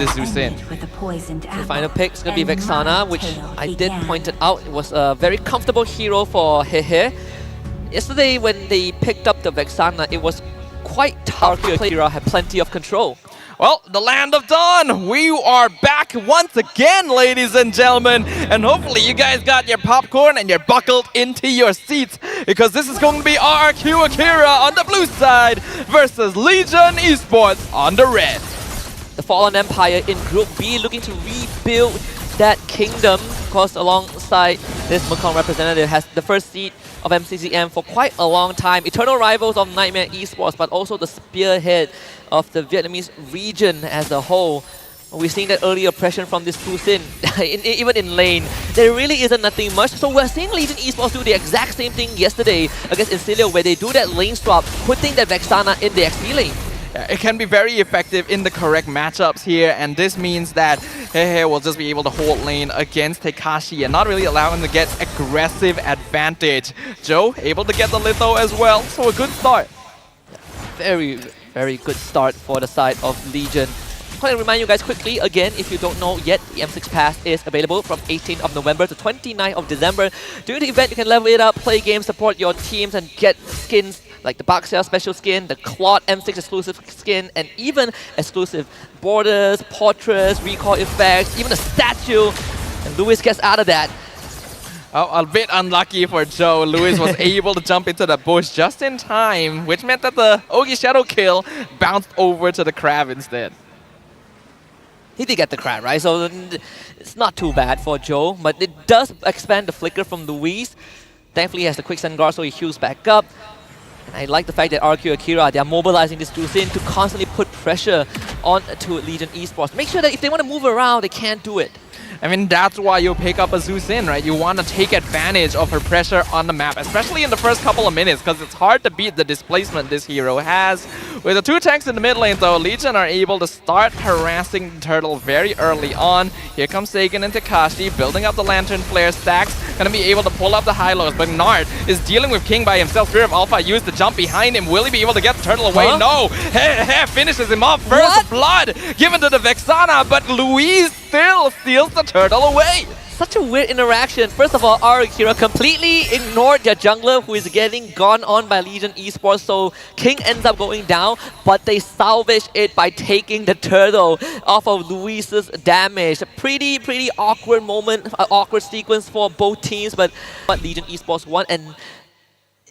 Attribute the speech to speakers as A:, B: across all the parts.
A: this Zusin.
B: The final pick is going to be Vexana, which I did point it out. It was a very comfortable hero for Hehe. Yesterday when they picked up the Vexana, it was quite tough. RRQ AKIRA had plenty of control.
A: Well, the land of dawn, we are back once again, ladies and gentlemen, and hopefully you guys got your popcorn and you're buckled into your seats, because this is going to be RRQ AKIRA on the blue side versus Legion eSports on the red.
B: The Fallen Empire in Group B looking to rebuild that kingdom. Of course, alongside this Mekong representative has the first seat of MCCM for quite a long time. Eternal rivals of Nightmare Esports, but also the spearhead of the Vietnamese region as a whole. We've seen that early oppression from this Zusin, even in lane. There really isn't nothing much. So we're seeing Legion Esports do the exact same thing yesterday against Incilia, where they do that lane swap, putting that Vexana in the XP lane.
A: It can be very effective in the correct matchups here, and this means that Hehe will just be able to hold lane against Tekashi and not really allow him to get aggressive advantage. Joe able to get the litho as well, so a good start.
B: Very, very good start for the side of Legion. I want to remind you guys quickly, again, if you don't know yet, the M6 Pass is available from 18th of November to 29th of December. During the event, you can level it up, play games, support your teams, and get skins like the Boxer special skin, the Claude M6 exclusive skin, and even exclusive borders, portraits, recoil effects, even a statue. And Lewis gets out of that.
A: Oh, a bit unlucky for Joe. Lewis was able to jump into the bush just in time, which meant that the Ogi Shadow kill bounced over to the crab instead.
B: He did get the crab, right? So it's not too bad for Joe, but it does expand the flicker from Luis. Thankfully, he has the quicksand guard, so he heals back up. And I like the fact that RRQ AKIRA, they are mobilizing this Zusin to constantly put pressure on to Legion Esports. Make sure that if they want to move around, they can't do it.
A: I mean, that's why you pick up a Zusin, right? You want to take advantage of her pressure on the map, especially in the first couple of minutes, because it's hard to beat the displacement this hero has. With the two tanks in the mid lane, though, Legion are able to start harassing the turtle very early on. Here comes Sagan and Tekashi, building up the lantern flare stacks, gonna be able to pull up the high-lows, but Nard is dealing with King by himself. Spirit of Alpha used the jump behind him. Will he be able to get the turtle away? No! He finishes him off. First blood given to the Vexana, but Louise still steals the turtle away.
B: Such a weird interaction. First of all, AKIRA completely ignored their jungler who is getting gone on by Legion Esports, so King ends up going down, but they salvage it by taking the turtle off of Luis's damage. A pretty awkward moment, awkward sequence for both teams, but Legion Esports won. And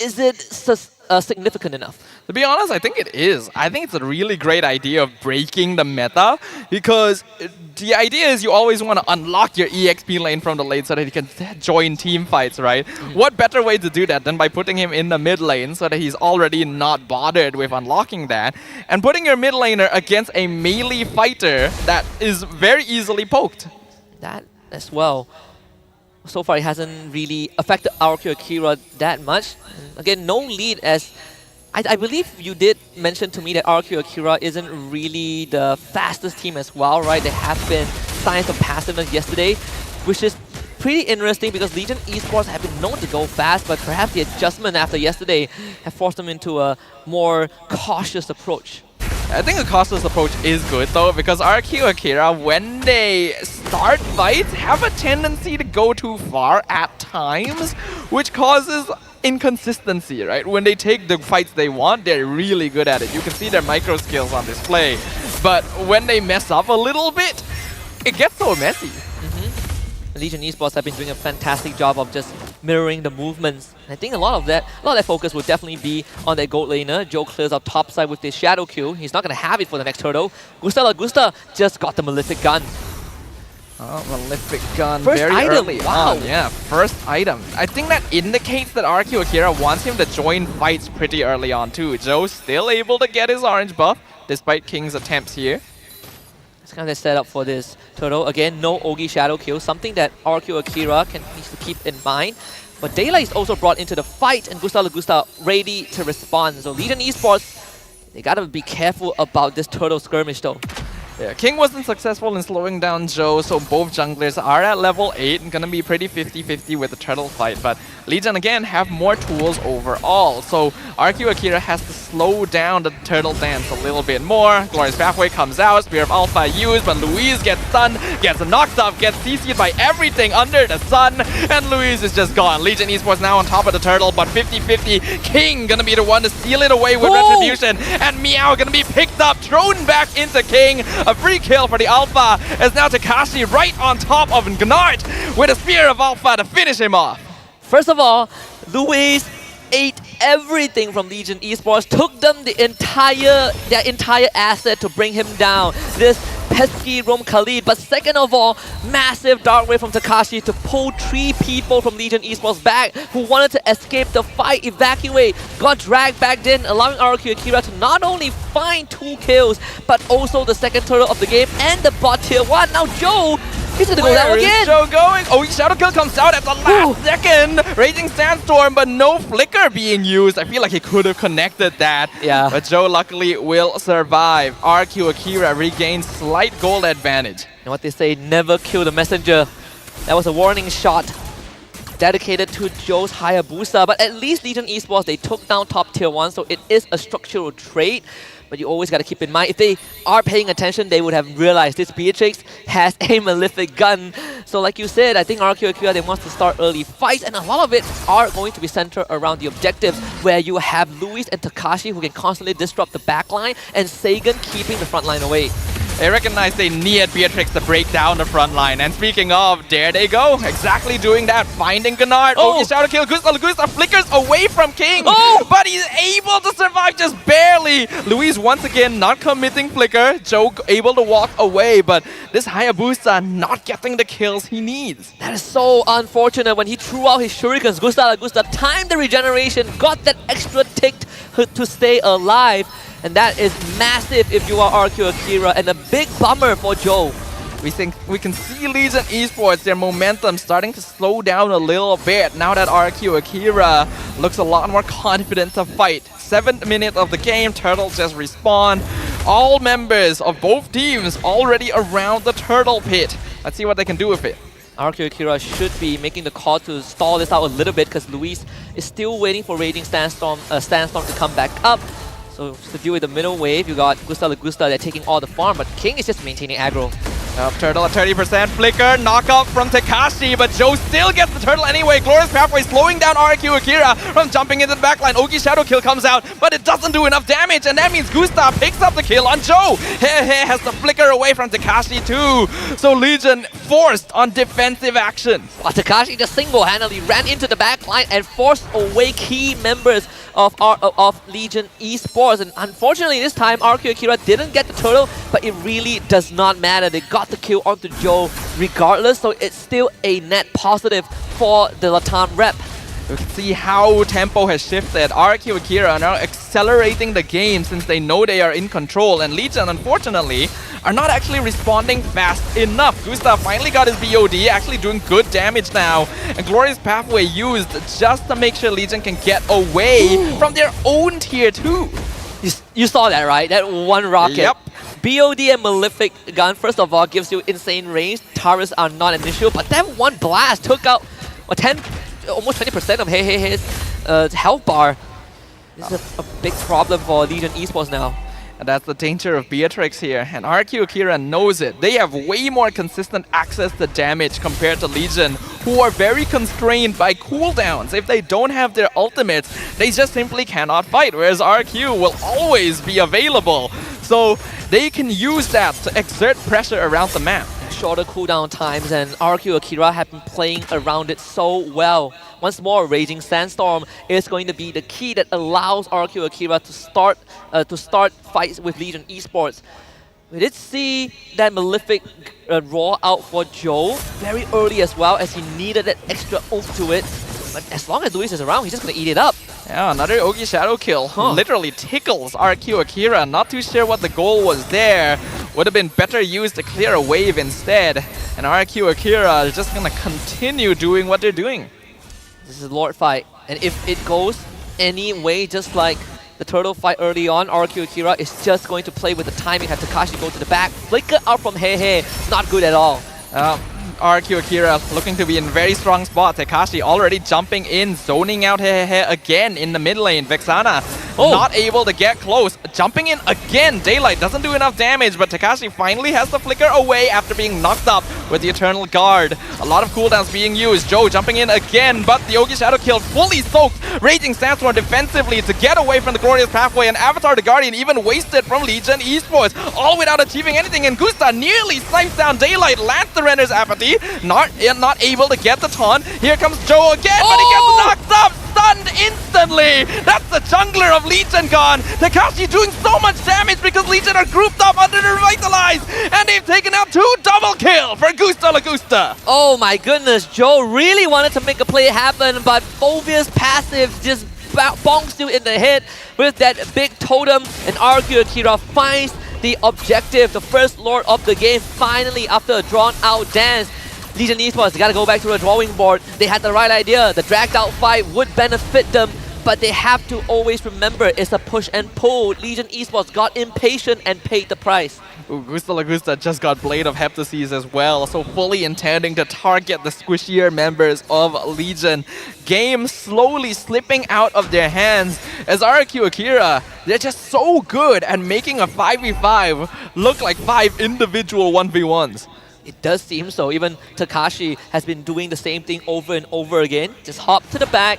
B: is it significant enough?
A: To be honest, I think it is. I think it's a really great idea of breaking the meta, because the idea is you always want to unlock your EXP lane from the lane so that you can join team fights, right? What better way to do that than by putting him in the mid lane so that he's already not bothered with unlocking that, and putting your mid laner against a melee fighter that is very easily poked.
B: That as well. So far, it hasn't really affected RRQ AKIRA that much. And again, no lead, as I believe you did mention to me that RRQ AKIRA isn't really the fastest team as well, right? There have been signs of passiveness yesterday, which is pretty interesting because Legion Esports have been known to go fast, but perhaps the adjustment after yesterday have forced them into a more cautious approach.
A: I think the cautious approach is good though, because RRQ AKIRA, when they start fights, have a tendency to go too far at times, which causes inconsistency, right? When they take the fights they want, they're really good at it. You can see their micro skills on display. But when they mess up a little bit, it gets so messy.
B: Legion Esports have been doing a fantastic job of just mirroring the movements. And I think a lot of that focus will definitely be on their gold laner. Joe clears up top side with this shadow Q. He's not going to have it for the next turtle. Gusta just got the Malefic Gun.
A: Oh, Malefic Gun
B: First
A: very
B: item,
A: early
B: wow.
A: on. Yeah, first item. I think that indicates that RRQ AKIRA wants him to join fights pretty early on too. Joe's still able to get his orange buff, despite King's attempts here.
B: It's kind of the setup for this turtle. Again, no Ogi Shadow kill, something that RRQ AKIRA needs to keep in mind. But Daylight is also brought into the fight, and Gusta ready to respond. So Legion Esports, they gotta be careful about this turtle skirmish though.
A: Yeah, King wasn't successful in slowing down Joe, so both junglers are at level 8 and gonna be pretty 50-50 with the turtle fight. But Legion again have more tools overall, so RRQ AKIRA has to slow down the turtle dance a little bit more. Glorious Pathway comes out, Spear of Alpha used, but Luis gets stunned, gets knocked up, gets CC'd by everything under the sun, and Luis is just gone. Legion eSports now on top of the turtle, but 50-50. King gonna be the one to steal it away with Retribution, and Meow gonna be picked up, thrown back into King. A free kill for the Alpha, as now Takashi right on top of Gnart with a Spear of Alpha to finish him off.
B: First of all, Luis ate everything from Legion eSports, took them their entire asset to bring him down. This pesky Rom Khalid, but second of all, massive dark wave from Takashi to pull 3 people from Legion eSports back who wanted to escape the fight, evacuate, got dragged back in, allowing RRQ AKIRA to not only find 2 kills, but also the second turtle of the game and the bot tier 1. Now Joe, he's gonna go down again.
A: Where is Joe going? Oh, Shadow Kill comes out at the last second. Raging Sandstorm, but no flicker being used. I feel like he could have connected that.
B: Yeah.
A: But Joe luckily will survive. RRQ AKIRA regains slight gold advantage.
B: And what they say, never kill the messenger. That was a warning shot dedicated to Joe's Hayabusa. But at least Legion eSports, they took down top tier 1, so it is a structural trait. But you always got to keep in mind, if they are paying attention, they would have realized this Beatrix has a Malefic gun. So like you said, I think RRQ AKIRA, they want to start early fights, and a lot of it are going to be centered around the objectives, where you have Luis and Takashi who can constantly disrupt the backline, and Sagan keeping the front line away.
A: They recognize they need Beatrix to break down the front line. And speaking of, there they go. Exactly doing that. Finding Gnart. Oh, Shadow Kill. Gusta flickers away from King.
B: Oh!
A: But he's able to survive just barely. Luis once again not committing flicker. Joe able to walk away. But this Hayabusa not getting the kills he needs.
B: That is so unfortunate. When he threw out his shurikens, Gusta timed the regeneration, got that extra tick to stay alive. And that is massive if you are RRQ AKIRA, and a big bummer for Joe.
A: We think we can see Legion eSports, their momentum starting to slow down a little bit now that RRQ AKIRA looks a lot more confident to fight. 7th minute of the game, Turtle just respawned. All members of both teams already around the Turtle pit. Let's see what they can do with it.
B: RRQ AKIRA should be making the call to stall this out a little bit, because Luis is still waiting for Raging Sandstorm to come back up. So just to deal with the middle wave, you got Gusta they're taking all the farm, but King is just maintaining aggro.
A: Turtle at 30%, flicker, knock up from Takashi, but Joe still gets the turtle anyway. Glorious Pathway slowing down RRQ AKIRA from jumping into the backline. Ogi Shadow Kill comes out, but it doesn't do enough damage, and that means Gusta picks up the kill on Joe. He has to flicker away from Takashi too. So Legion forced on defensive action.
B: But Takashi just single-handedly ran into the backline and forced away key members of Legion eSports. And unfortunately this time, RRQ AKIRA didn't get the turtle, but it really does not matter. They got the kill onto Joe regardless, so it's still a net positive for the Latam rep.
A: You can see how tempo has shifted. RRQ AKIRA are now accelerating the game since they know they are in control, and Legion, unfortunately, are not actually responding fast enough. Gustav finally got his BOD, actually doing good damage now, and Glorious Pathway used just to make sure Legion can get away from their own tier 2.
B: You saw that, right? That one rocket.
A: Yep.
B: BOD and Malefic gun, first of all, gives you insane range. Turrets are not an issue, but that one blast took out almost 20% of his health bar. This is a big problem for Legion eSports now.
A: And that's the danger of Beatrix here, and RRQ AKIRA knows it. They have way more consistent access to damage compared to Legion, who are very constrained by cooldowns. If they don't have their ultimates, they just simply cannot fight, whereas RRQ will always be available. So they can use that to exert pressure around the map.
B: Shorter cooldown times, and RRQ AKIRA have been playing around it so well. Once more, Raging Sandstorm is going to be the key that allows RRQ AKIRA to start fights with Legion eSports. We did see that Malefic roll out for Joe very early as well, as he needed that extra oomph to it. But as long as Luis is around, he's just going to eat it up.
A: Yeah, another Ogi Shadow Kill. Literally tickles RRQ AKIRA. Not too sure what the goal was there. Would have been better used to clear a wave instead. And RRQ AKIRA is just going to continue doing what they're doing.
B: This is a Lord fight. And if it goes any way, just like the turtle fight early on. RRQ AKIRA is just going to play with the timing, have Takashi go to the back, flicker out from Hey. Not good at all.
A: RRQ AKIRA looking to be in very strong spot. Takashi already jumping in, zoning out Hey again in the mid lane. Vexana not able to get close. Jumping in again. Daylight doesn't do enough damage, but Takashi finally has the flicker away after being knocked up with the Eternal Guard. A lot of cooldowns being used. Joe jumping in again, but the Yogi Shadow Kill fully soaked. Raging Sandstorm defensively to get away from the Glorious Pathway, and Avatar the Guardian even wasted from Legion Esports, all without achieving anything, and Gusta nearly snipes down Daylight, lands the Renner's Apathy, not able to get the taunt. Here comes Joe again, but he gets knocked up, stunned instantly. That's the jungler of Legion gone. Takashi doing so much damage because Legion are grouped up under the Revitalize, and they've taken out 2 double kill for Gusta Lagusta.
B: Oh my goodness, Joe really wanted to make a play happen, but Phobia's passive just bonks you in the head with that big totem, and RRQ AKIRA finds the objective, the first lord of the game, finally after a drawn-out dance. Legion Esports got to go back to the drawing board. They had the right idea. The dragged-out fight would benefit them, but they have to always remember it's a push and pull. Legion Esports got impatient and paid the price.
A: Gusta Lagusta just got Blade of Heptases as well, so fully intending to target the squishier members of Legion. Game slowly slipping out of their hands as RRQ AKIRA, they're just so good at making a 5v5 look like 5 individual 1v1s.
B: It does seem so. Even Takashi has been doing the same thing over and over again. Just hop to the back,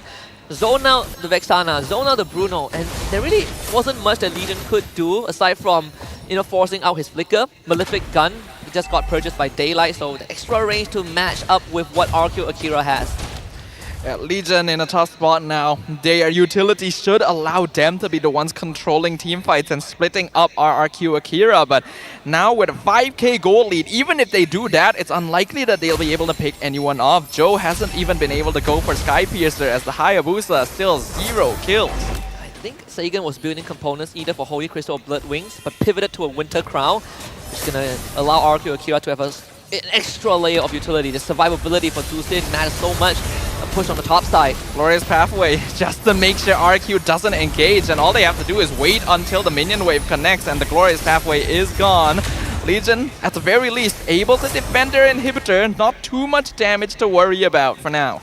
B: zone out the Vexana, zone out the Bruno, and there really wasn't much that Legion could do aside from, forcing out his flicker. Malefic Gun just got purchased by Daylight, so the extra range to match up with what RRQ AKIRA has.
A: Yeah, Legion in a tough spot now. Their utility should allow them to be the ones controlling team fights and splitting up RRQ AKIRA, but now with a 5k goal lead, even if they do that, it's unlikely that they'll be able to pick anyone off. Joe hasn't even been able to go for Sky Piercer as the Hayabusa still 0 kills.
B: I think Sagan was building components either for Holy Crystal or Blood Wings, but pivoted to a Winter Crown, which is going to allow RRQ AKIRA to have an extra layer of utility. The survivability for Zusin matters so much. A push on the top side.
A: Glorious Pathway just to make sure RQ doesn't engage, and all they have to do is wait until the minion wave connects and the Glorious Pathway is gone. Legion, at the very least, able to defend their inhibitor. Not too much damage to worry about for now.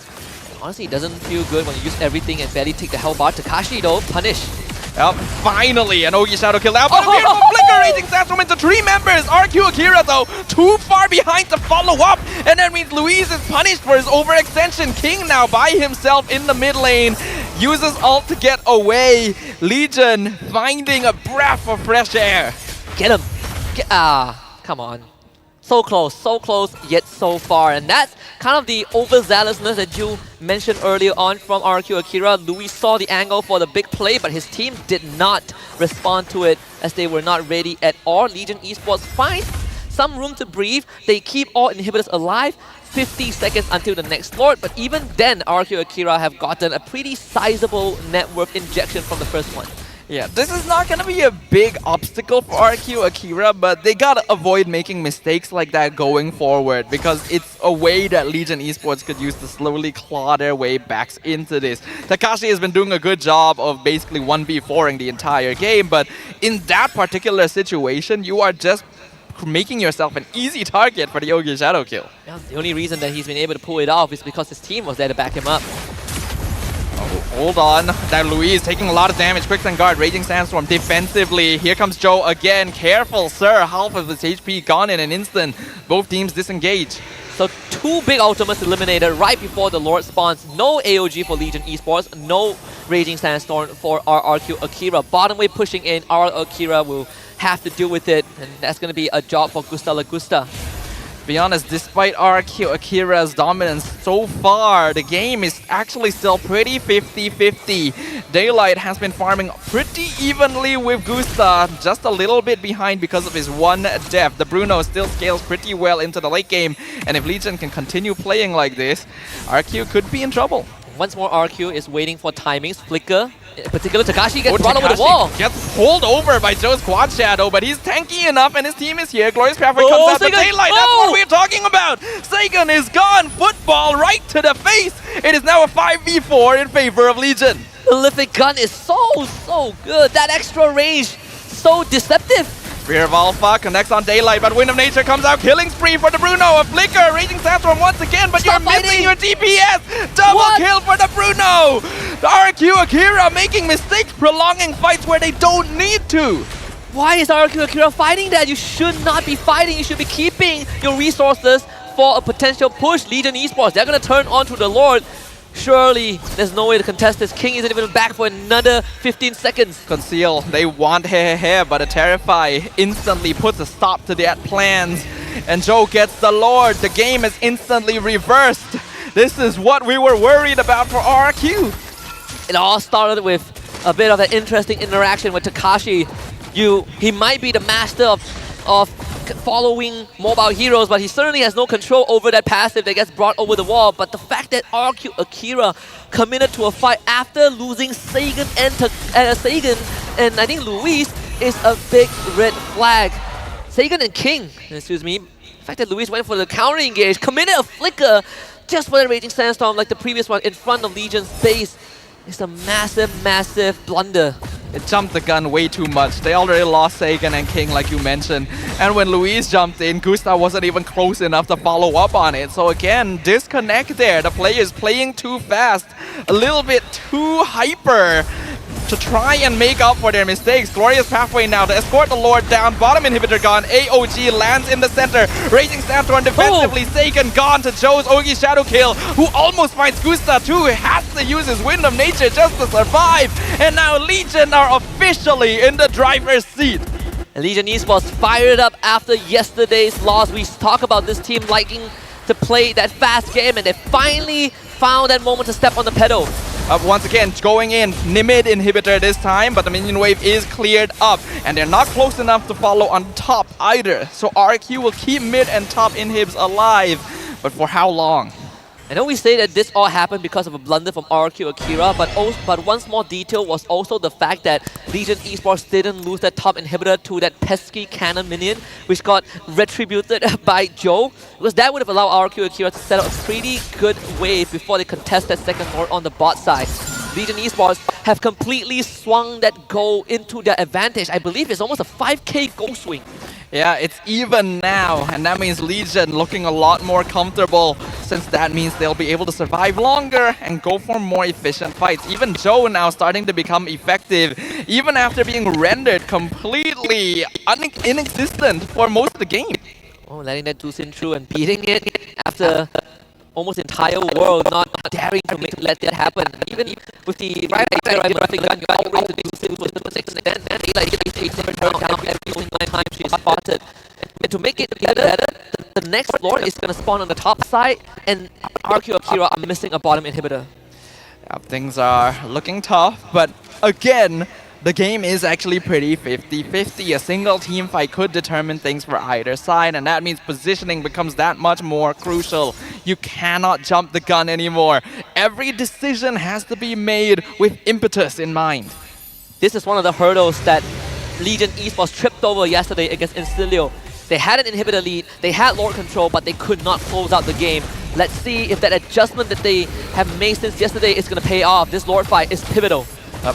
B: Honestly, it doesn't feel good when you use everything and barely take the hell bar. Takashi though, punish.
A: Yep, finally an Ogi Shadow kill out, but a beautiful flicker Raging Sandstorm into 3 members. RQ AKIRA though, too far behind to follow up, and that means Luis is punished for his overextension. King now by himself in the mid lane, uses ult to get away. Legion finding a breath of fresh air.
B: Get him. Come on. So close, yet so far. And that's kind of the overzealousness that you mentioned earlier on from RRQ AKIRA. Luis saw the angle for the big play, but his team did not respond to it as they were not ready at all. Legion Esports finds some room to breathe. They keep all inhibitors alive. 50 seconds until the next Lord, but even then RRQ AKIRA have gotten a pretty sizable net worth injection from the first one.
A: Yeah, this is not going to be a big obstacle for RRQ AKIRA, but they got to avoid making mistakes like that going forward, because it's a way that Legion Esports could use to slowly claw their way back into this. Takashi has been doing a good job of basically 1v4ing the entire game, but in that particular situation, you are just making yourself an easy target for the Yogi Shadow kill.
B: Yeah, the only reason that he's been able to pull it off is because his team was there to back him up.
A: Oh, hold on. That Luis taking a lot of damage. Quicksand Guard, Raging Sandstorm defensively. Here comes Joe again. Careful, sir. Half of his HP gone in an instant. Both teams disengage.
B: So 2 big ultimates eliminated right before the Lord spawns. No AOG for Legion Esports. No Raging Sandstorm for RRQ AKIRA. Bottom way pushing in. RRQ AKIRA will have to deal with it. And that's going to be a job for Gusta Lagusta.
A: To be honest, despite RRQ AKIRA's dominance so far, the game is actually still pretty 50-50. Daylight has been farming pretty evenly with Gusta, just a little bit behind because of his 1 death. The Bruno still scales pretty well into the late game, and if Legion can continue playing like this, RQ could be in trouble.
B: Once more, RQ is waiting for timings. Flicker, in particular, Takashi gets run over the wall.
A: Gets pulled over by Joe's Quad Shadow, but he's tanky enough and his team is here. Glorious Pathway comes out to Daylight. That's what we're talking about. Sagan is gone. Football right to the face. It is now a 5v4 in favor of Legion.
B: prolific gun is so good. That extra range, so deceptive.
A: Fear of Alpha connects on Daylight, but Wind of Nature comes out. Killing spree for the Bruno. A flicker, Raging Sandstorm once again, but
B: Stop
A: you're missing
B: fighting.
A: your DPS. Double
B: What?
A: kill for the Bruno. The RRQ AKIRA making mistakes, prolonging fights where they don't need to.
B: Why is RRQ AKIRA fighting that? You should not be fighting. You should be keeping your resources for a potential push. Legion eSports, they're going to turn on to the Lord. Surely, there's no way to contest this. King isn't even back for another 15 seconds.
A: Conceal, they want hair, but a Terrify instantly puts a stop to their plans. And Joe gets the Lord. The game is instantly reversed. This is what we were worried about for RRQ.
B: It all started with a bit of an interesting interaction with Takashi. He might be the master of following mobile heroes, but he certainly has no control over that passive that gets brought over the wall. But the fact that RRQ AKIRA committed to a fight after losing Sagan and I think Luis is a big red flag. Sagan and King, excuse me. The fact that Luis went for the counter engage, committed a flicker just for the Raging Sandstorm like the previous one in front of Legion's base. It's a massive blunder.
A: It jumped the gun way too much. They already lost Sagan and King, like you mentioned. And when Luis jumped in, Gustav wasn't even close enough to follow up on it. So again, disconnect there. The players playing too fast, a little bit too hyper to try and make up for their mistakes. Glorious pathway now to escort the Lord down. Bottom inhibitor gone. AOG lands in the center. Raging Sandstorm defensively. Sagan gone to Joe's Ogi Shadow Kill, who almost finds Gustav too. He has to use his Wind of Nature just to survive. And now Legion are officially in the driver's seat.
B: And Legion eSports fired up after yesterday's loss. We talk about this team liking to play that fast game, and they finally found that moment to step on the pedal.
A: Once again, going in, Nimid inhibitor this time, but the minion wave is cleared up, and they're not close enough to follow on top either. So RRQ will keep mid and top inhibs alive, but for how long?
B: I know we say that this all happened because of a blunder from RRQ AKIRA, but one small detail was also the fact that Legion eSports didn't lose that top inhibitor to that pesky cannon minion, which got retributed by Joe, because that would have allowed RRQ AKIRA to set up a pretty good wave before they contest that second Lord on the bot side. Legion eSports have completely swung that goal into their advantage. I believe it's almost a 5k goal swing.
A: Yeah, it's even now, and that means Legion looking a lot more comfortable, since that means they'll be able to survive longer and go for more efficient fights. Even Joe now starting to become effective, even after being rendered completely inexistent for most of the game.
B: Oh, letting that Dusin through and beating it after almost entire world not daring to let that happen. Even with the right graphic gun, you are able to do it to an extent. Daylight takes her turn down every single time she's spotted. And to make it better, the next Lord is going to spawn on the top side, and RRQ AKIRA are missing a bottom inhibitor.
A: Yeah, things are looking tough, but again, the game is actually pretty 50-50. A single team fight could determine things for either side, and that means positioning becomes that much more crucial. You cannot jump the gun anymore. Every decision has to be made with impetus in mind.
B: This is one of the hurdles that Legion eSports tripped over yesterday against Instillio. They had an inhibitor lead, they had Lord control, but they could not close out the game. Let's see if that adjustment that they have made since yesterday is going to pay off. This Lord fight is pivotal.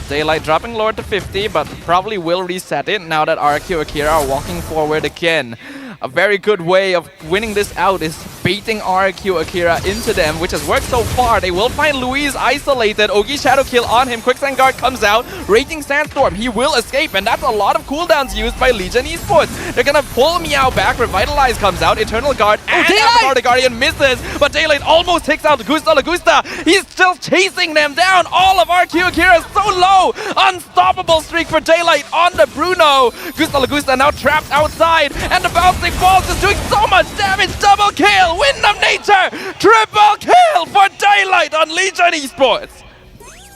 A: Daylight dropping Lord to 50, but probably will reset it now that RRQ AKIRA are walking forward again. A very good way of winning this out is baiting RRQ AKIRA into them, which has worked so far. They will find Luis isolated. Ogi Shadow Kill on him. Quicksand Guard comes out. Raging Sandstorm. He will escape, and that's a lot of cooldowns used by Legion eSports. They're gonna pull Meow back. Revitalize comes out. Eternal Guard and Avatar the Guardian misses, but Daylight almost takes out Gusta Lagusta. He's still chasing them down. All of RRQ AKIRA is so low. Unstoppable streak for Daylight on the Bruno. Gusta Lagusta now trapped outside, and the bouncing ball just doing so much damage. Double kill, Wind of Nature, triple kill for Daylight on Legion eSports.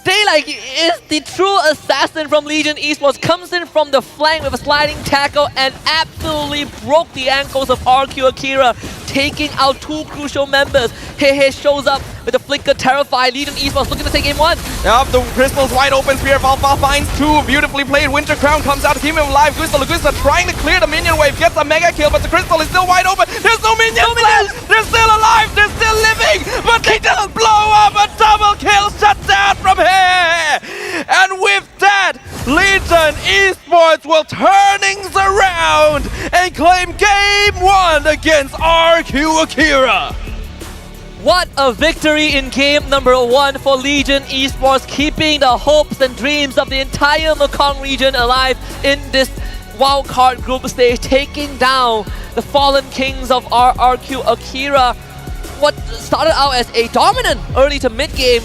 B: Daylight is the true assassin from Legion eSports, comes in from the flank with a sliding tackle and absolutely broke the ankles of RRQ AKIRA, taking out two crucial members. Hehe shows up with a flicker, terrified. Legion eSports looking to take game one.
A: Yep, the crystal's wide open. Spear of Alpha finds two. Beautifully played. Winter Crown comes out to keep him alive. Gusta Lagusta trying to clear the minion wave. Gets a mega kill, but the crystal is still wide open. There's no minions left. They're still alive. They're still living. But they just blow up. A double kill shut down from here. will turn things around and claim game 1 against RRQ AKIRA.
B: What a victory in game number 1 for Legion Esports, keeping the hopes and dreams of the entire Mekong region alive in this wildcard group stage, taking down the fallen kings of RRQ AKIRA. What started out as a dominant early to mid game